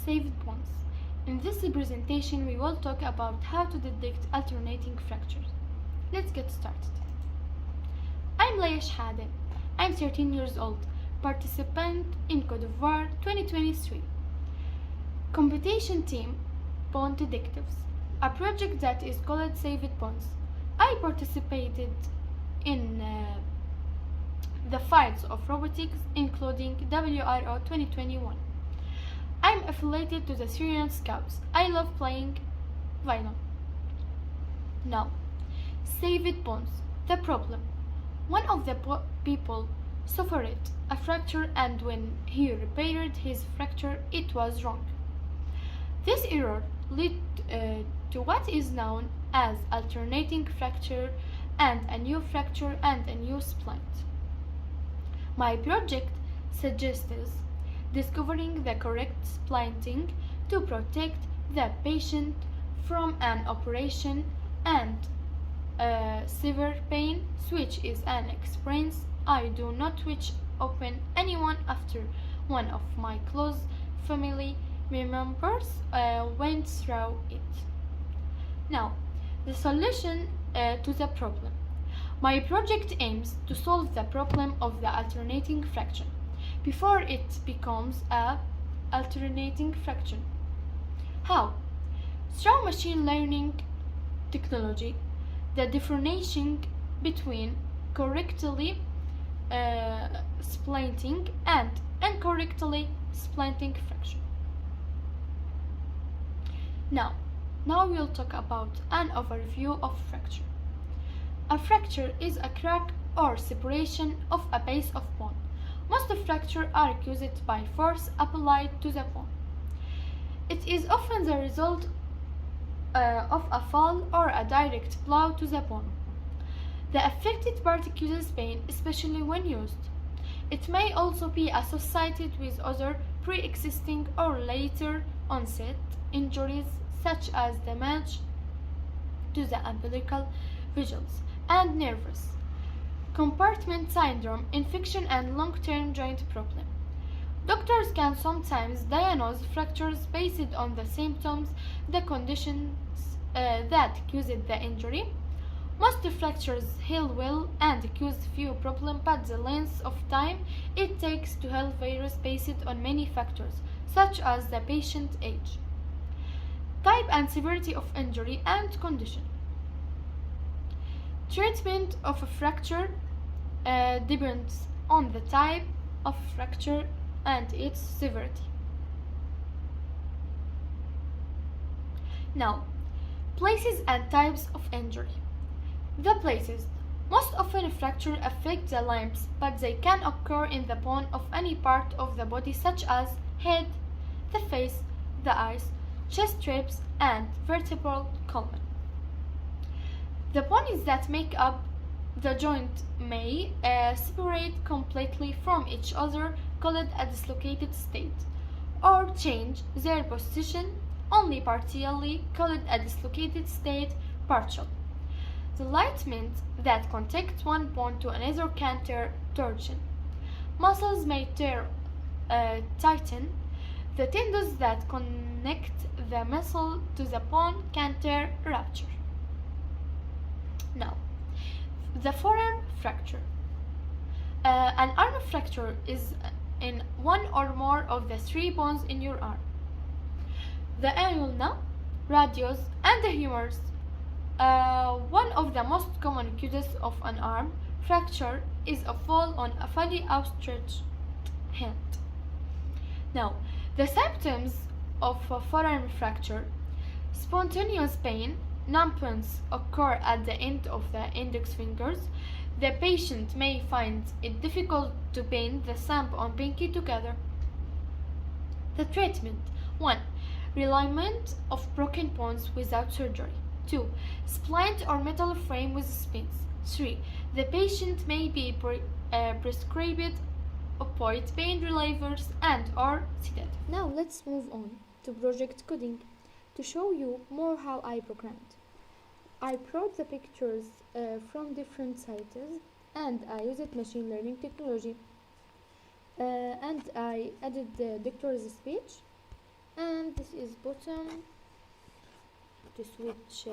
saved bones. In this presentation, we will talk about how to detect alternating fractures. Let's get started. I'm Laya shhadah. I'm 13 years old, participant in Codeavour 2023. Competition team, Bone Detectives, a project that is called Saved Bones. I participated in the fields of robotics, including WRO 2021. I'm affiliated to the Syrian Scouts. I love playing violin. Now, Saved Bones. The problem. One of the people suffered a fracture, and when he repaired his fracture, it was wrong. This error led to what is known as alternating fracture and a new fracture and a new splint. My project suggests discovering the correct splinting to protect the patient from an operation and severe pain, which is an experience I do not wish upon anyone after one of my close family members went through it. Now, the solution to the problem. My project aims to solve the problem of the alternating fracture before it becomes a alternating fracture. How? Through machine learning technology, the differentiation between correctly splinting and incorrectly splinting fracture. Now we'll talk about an overview of fracture. A fracture is a crack or separation of a piece of bone. Most fractures are caused by force applied to the bone. It is often the result of a fall or a direct blow to the bone. The affected part causes pain, especially when used. It may also be associated with other pre-existing or later onset injuries, such as damage to the umbilical vessels and nervous compartment syndrome, infection, and long-term joint problem. Doctors can sometimes diagnose fractures based on the symptoms, the conditions that caused the injury. Most fractures heal well and cause few problems, but the length of time it takes to heal varies based on many factors, such as the patient's age, type and severity of injury, and condition. Treatment of a fracture depends on the type of fracture and its severity. Now, places and types of injury. The places. Most often fractures affect the limbs, but they can occur in the bone of any part of the body, such as head, the face, the eyes, chest ribs, and vertebral column. The bones that make up the joint may separate completely from each other, called a dislocated state, or change their position only partially, called a dislocated state partial. The ligament that connects one bone to another can tear torsion. Muscles may tighten. The tendons that connect the muscle to the bone can tear rupture. Now, the forearm fracture. An arm fracture is in one or more of the three bones in your arm: the ulna, radius, and the humerus. One of the most common causes of an arm fracture is a fall on a fully outstretched hand. Now, the symptoms of a forearm fracture: spontaneous pain, numbness occur at the end of the index fingers. The patient may find it difficult to bend the thumb and pinky together. The treatment: 1. Realignment of broken bones without surgery. 2. Splint or metal frame with spins. 3. The patient may be prescribed opioid pain relievers and or sedative. Now let's move on to project coding to show you more how I programmed. I brought the pictures from different sites and I used machine learning technology and I added the doctor's speech and this is bottom to switch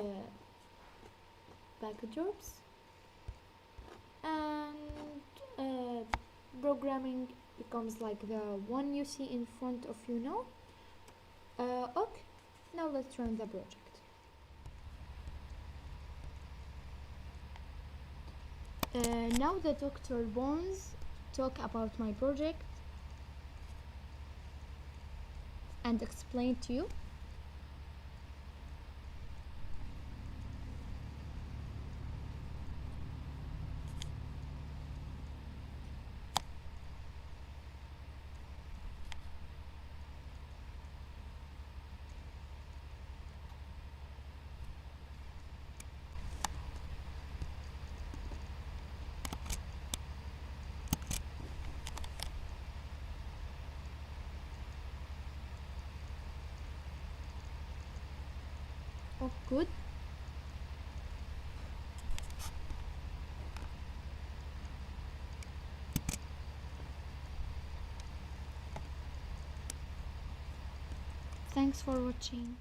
backdrops, and programming becomes like the one you see in front of you now. Okay, now let's run the project. Now the Dr. Bones talk about my project and explain to you. Oh, good. Thanks for watching.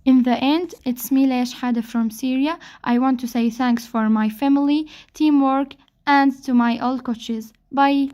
In the end, it's me, Laya shhadah from Syria. I want to say thanks for my family, teamwork, and to my all coaches. Bye.